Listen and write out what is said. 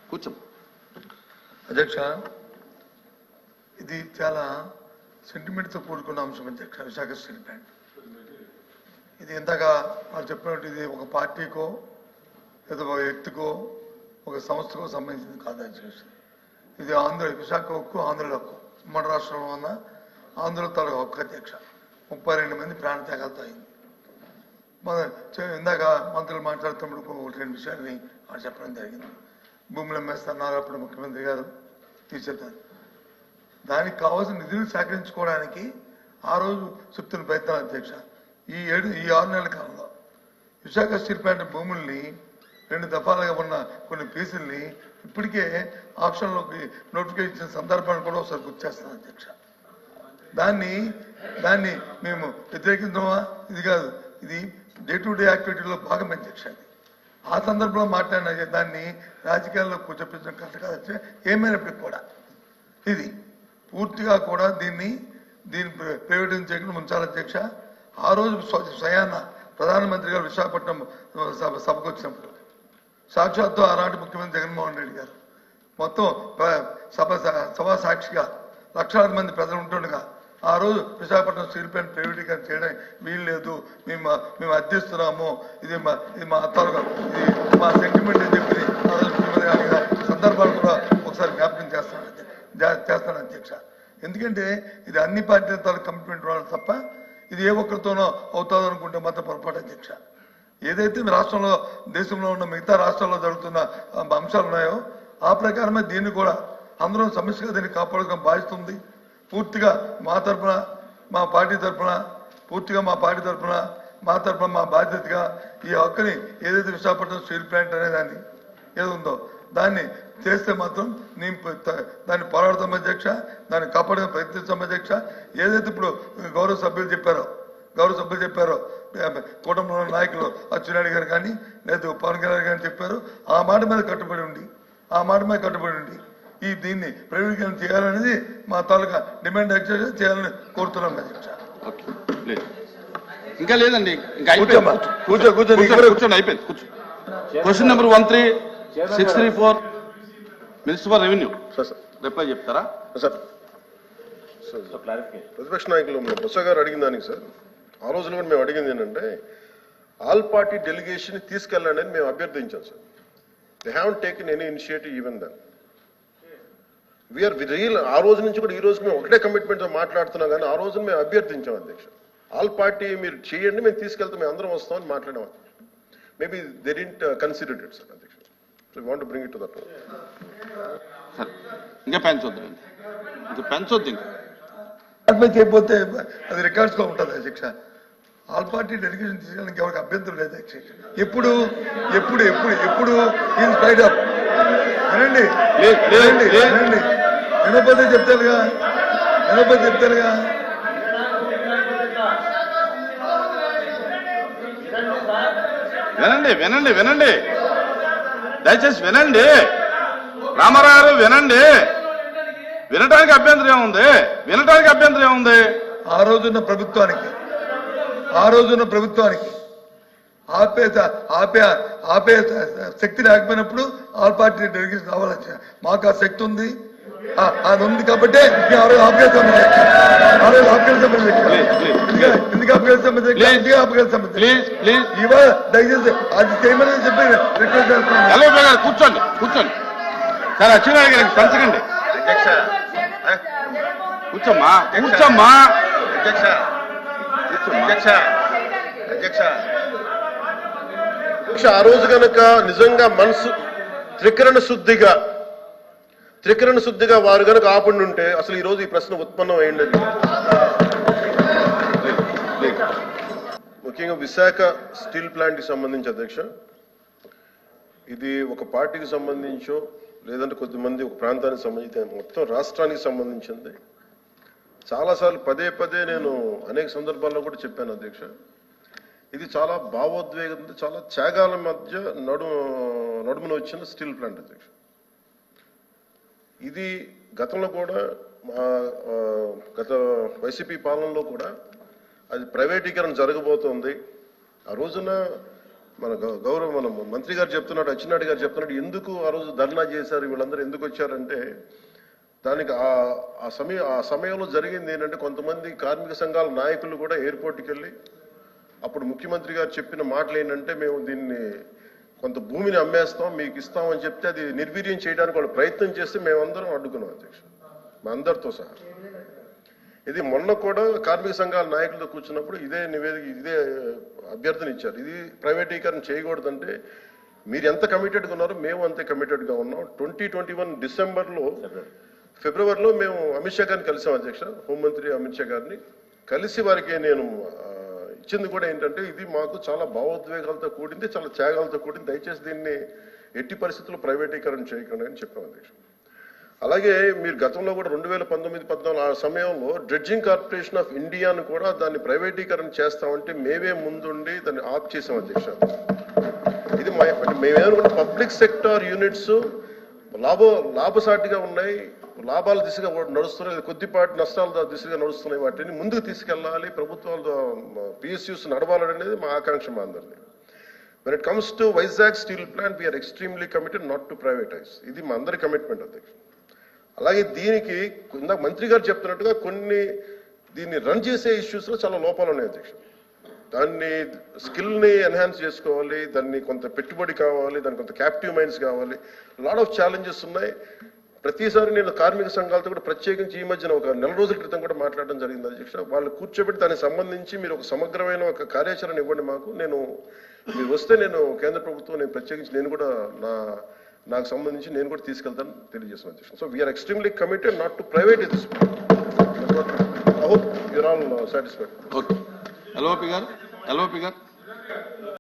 కూర్చో అధ్యక్ష. ఇది చాలా సెంటిమెంట్తో కూడుకున్న అంశం అధ్యక్ష. విశాఖ స్టీల్ ప్లాంట్ ఇది ఇందాక వాళ్ళు చెప్పినట్టు ఇది ఒక పార్టీకో లేదా ఒక వ్యక్తికో ఒక సంస్థకో సంబంధించింది కాదు అధ్యక్ష. ఇది విశాఖ హక్కు, ఆంధ్రుల హక్కు. ఉమ్మడి రాష్ట్రంలో ఉన్న ఆంధ్రుల తాలూకు హక్కు అధ్యక్ష. 32 మంది ప్రాణత్యాగాలతో అయింది. ఇందాక మంత్రులు మాట్లాడుతున్నప్పుడు 1-2 విషయాన్ని వాళ్ళు చెప్పడం జరిగింది. భూములు అమ్మేస్తున్నారు అప్పుడు ముఖ్యమంత్రి గారు తీర్చేద్దారు. దానికి కావాల్సిన నిధులు సేకరించుకోవడానికి ఆ రోజు చెప్తున్న ప్రయత్నాలు అధ్యక్ష. ఈ 6 నెలల కాలంలో విశాఖ స్టీల్ ప్లాంట్ భూముల్ని 2 దఫాలుగా ఉన్న కొన్ని పీసుల్ని ఇప్పటికే ఆప్షన్లోకి నోటిఫికేషన్ ఇచ్చిన సందర్భాన్ని కూడా ఒకసారి గుర్తు చేస్తున్నాం అధ్యక్ష. దాన్ని మేము వ్యతిరేకించమా? ఇది కాదు, ఇది డే టు డే యాక్టివిటీలో భాగం అధ్యక్ష. ఆ సందర్భంలో మాట్లాడిన దాన్ని రాజకీయాల్లో కూర్చోపించడం కరెక్ట్ కాదు. ఏమైనప్పటికీ కూడా ఇది పూర్తిగా కూడా దీన్ని ప్రైవేటైజ్ చేయకుండా ఉంచాలి అధ్యక్ష. ఆ రోజు స్వయాన ప్రధానమంత్రి గారు విశాఖపట్నం సభకు వచ్చినప్పుడు సాక్షాత్తు ఆనాటి ముఖ్యమంత్రి జగన్మోహన్ రెడ్డి గారు మొత్తం సభా సాక్షిగా లక్షలాది మంది ప్రజలు ఉంటుండగా ఆ రోజు విశాఖపట్నం స్టీల్ ప్లాంట్ ప్రైవేటీకరణ చేయడం వీలు లేదు, మేము అర్థిస్తున్నాము, ఇది మా తాలూకా ఇది మా సెంటిమెంట్ అని చెప్పి ఆ రోజు ముఖ్యమంత్రి గారి సందర్భాలు కూడా ఒకసారి జ్ఞాపకం చేస్తాను అధ్యక్ష. ఎందుకంటే ఇది అన్ని పార్టీల తాలూకు కమిట్మెంట్ వాళ్ళు తప్ప ఇది ఏ ఒక్కరితోనో అవుతుందో అనుకుంటే మాత్రం పొరపాటు అధ్యక్ష. ఏదైతే రాష్ట్రంలో దేశంలో ఉన్న మిగతా రాష్ట్రాల్లో జరుగుతున్న అంశాలు ఉన్నాయో ఆ ప్రకారమే దీన్ని కూడా అందరం సమస్యగా దీన్ని కాపాడుకోవడం బాధిస్తుంది. పూర్తిగా మా తరఫున మా పార్టీ తరఫున మా బాధ్యతగా ఈ హక్కుని ఏదైతే విశాఖపట్నం స్టీల్ ప్లాంట్ అనేదాన్ని ఏది ఉందో దాన్ని చేస్తే మాత్రం దాన్ని పోరాడతాం అధ్యక్ష. దాన్ని కాపాడడం ప్రయత్నిస్తాం అధ్యక్ష. ఏదైతే ఇప్పుడు గౌరవ సభ్యులు చెప్పారో కూటమిలో నాయకులు అచ్చెన్నాయుడు గారు కానీ లేదా పవన్ కళ్యాణ్ గారు చెప్పారు, ఆ మాట మీద కట్టుబడి ఉండి దీన్ని ప్రైవేటీకరణ చేయాలనేది మా తాలూకా డిమాండ్ ఎక్సర్సైజ్ చేయాలని కోరుతున్నాం అధ్యక్ష. ఇంకా లేదండి, కూర్చోండి, అయిపోయింది. Question number 13634 minister for revenue reply చెప్తారా సార్? ప్రతిపక్ష నాయకులు బొత్స గారు అడిగిన దానికి సార్, ఆ రోజున కూడా మేము అడిగింది ఏంటంటే ఆల్ పార్టీ డెలిగేషన్ తీసుకెళ్ళండి అని మేము అభ్యర్థించాం sir. They haven't taken any initiative even then. We are real. ఆ రోజు నుంచి కూడా ఈ రోజు మేము ఒకటే కమిట్మెంట్తో మాట్లాడుతున్నాం, కానీ ఆ రోజున మేము అభ్యర్థించాం అధ్యక్ష. ఆల్ పార్టీ మీరు చేయండి, మేము తీసుకెళ్తాం, మేము అందరం వస్తామని మాట్లాడాం. Maybe they didn't consider it sir అధ్యక్ష. So we want to bring it to that. ఇంకా పెంచొద్దు చేయకపోతే అది రికార్డ్స్ లో ఉంటుంది అధ్యక్ష. ఆల్ పార్టీ డెలిగేషన్ తీసుకోవడానికి ఎవరికి అభ్యంతరం లేదు అధ్యక్ష. ఎప్పుడు ఇన్ స్పైట్ ఆఫ్ వినండి వినకపోతే చెప్తారుగా వినండి దయచేసి వినండి. రామారావు గారు వినండి. వినటానికి అభ్యంతరం ఏముంది? ఆ రోజున్న ప్రభుత్వానికి ఆపే శక్తి లేకపోయినప్పుడు ఆల్ పార్టీ డెలిగేషన్ కావాలని మాకు ఆ శక్తి ఉంది. అది ఉంది కాబట్టి ఎందుకు ఆపగలుగుతాం ఇవాళ దయచేసి అది చేయమని చెప్పి రిక్వెస్ట్ చేస్తున్నాను. కూర్చోండి సార్. అచ్చెన్నాయుడు గారికి పంచకండి. కూర్చోమ్మా. ఆ రోజు కనుక నిజంగా మనసు త్రికరణ శుద్ధిగా వారు కనుక ఆపండి ఉంటే అసలు ఈ రోజు ఈ ప్రశ్న ఉత్పన్నం అయ్యింది. ముఖ్యంగా విశాఖ స్టీల్ ప్లాంట్ కి సంబంధించి అధ్యక్ష, ఇది ఒక పార్టీకి సంబంధించో లేదంటే కొద్దిమంది ఒక ప్రాంతానికి సంబంధించి మొత్తం రాష్ట్రానికి సంబంధించింది. చాలాసార్లు పదే నేను అనేక సందర్భాల్లో కూడా చెప్పాను అధ్యక్ష. ఇది చాలా భావోద్వేగంతో చాలా త్యాగాల మధ్య నడుమున వచ్చిన స్టీల్ ప్లాంట్ అధ్యక్ష. ఇది గతంలో కూడా గత వైసీపీ పాలనలో కూడా అది ప్రైవేటీకరణ జరగబోతోంది. ఆ రోజున మన మంత్రి గారు చెప్తున్నాడు, అచ్చెన్నాయుడు గారు చెప్తున్నాడు, ఎందుకు ఆ రోజు ధర్నా చేశారు, వీళ్ళందరూ ఎందుకు వచ్చారంటే దానికి ఆ సమయంలో జరిగింది ఏంటంటే కొంతమంది కార్మిక సంఘాల నాయకులు కూడా ఎయిర్పోర్ట్కి వెళ్ళి అప్పుడు ముఖ్యమంత్రి గారు చెప్పిన మాటలు ఏంటంటే మేము దీన్ని కొంత భూమిని అమ్మేస్తాం మీకు ఇస్తామని చెప్తే అది నిర్వీర్యం చేయడానికి వాళ్ళు ప్రయత్నం చేస్తే మేమందరం అడ్డుకున్నాం అధ్యక్ష, మా అందరితో సహా. ఇది మొన్న కూడా కార్మిక సంఘాల నాయకులతో కూర్చున్నప్పుడు ఇదే నివేదిక ఇదే అభ్యర్థన ఇచ్చారు. ఇది ప్రైవేటీకరణ చేయకూడదంటే మీరు ఎంత కమిటెడ్గా ఉన్నారో మేము అంతే కమిటెడ్గా ఉన్నాం. 2021 ఫిబ్రవరిలో మేము అమిత్ షా గారిని కలిసాం అధ్యక్ష, హోంమంత్రి అమిత్ షా గారిని కలిసి వారికి నేను ఇచ్చింది కూడా ఏంటంటే ఇది మాకు చాలా భావోద్వేగాలతో కూడింది, చాలా త్యాగాలతో కూడింది, దయచేసి దీన్ని ఎట్టి పరిస్థితుల్లో ప్రైవేటీకరణ చేయకండి అని చెప్పాం అధ్యక్ష. అలాగే మీరు గతంలో కూడా 2019-14 ఆ సమయంలో డ్రెడ్జింగ్ కార్పొరేషన్ ఆఫ్ ఇండియాను కూడా దాన్ని ప్రైవేటీకరణ చేస్తామంటే మేమే ముందుండి దాన్ని ఆప్ చేసాం అధ్యక్ష. ఇది మేమేమనుకుంటే పబ్లిక్ సెక్టార్ యూనిట్స్ లాభసాటిగా ఉన్నాయి, లాభాల దిశగా నడుస్తున్నాయి, కొద్దిపాటి నష్టాల దిశగా నడుస్తున్నాయి, వాటిని ముందుకు తీసుకెళ్లాలి, ప్రభుత్వాలు పిఎస్యూస్ నడవాలనేది మా ఆకాంక్ష మా అందరిది. When it comes to Vizag steel plant, we are extremely committed not to privatize. ఇది మా అందరి కమిట్మెంట్ అధ్యక్ష. అలాగే దీనికి ఇందాక మంత్రి గారు చెప్తున్నట్టుగా దీన్ని రన్ చేసే ఇష్యూస్లో చాలా లోపాలు ఉన్నాయి అధ్యక్ష. దాన్ని స్కిల్ని ఎన్హాన్స్ చేసుకోవాలి, దాన్ని కొంత పెట్టుబడి కావాలి, దానికి కొంత క్యాప్టివ్ మైండ్స్ కావాలి, లాట్ ఆఫ్ ఛాలెంజెస్ ఉన్నాయి. ప్రతిసారి నేను కార్మిక సంఘాలతో కూడా ప్రత్యేకించి ఈ మధ్యన ఒక 4 రోజుల క్రితం కూడా మాట్లాడడం జరిగింది అధ్యక్ష. వాళ్ళు కూర్చోబెట్టి దానికి సంబంధించి మీరు ఒక సమగ్రమైన ఒక కార్యాచరణ ఇవ్వండి మాకు, మీరు వస్తే నేను కేంద్ర ప్రభుత్వం నేను ప్రత్యేకించి నేను కూడా నాకు సంబంధించి నేను కూడా తీసుకెళ్తాను తెలియజేస్తాను అధ్యక్ష. So we're extremely committed not to private this. I hope you're all satisfied. Okay, LOP గారు.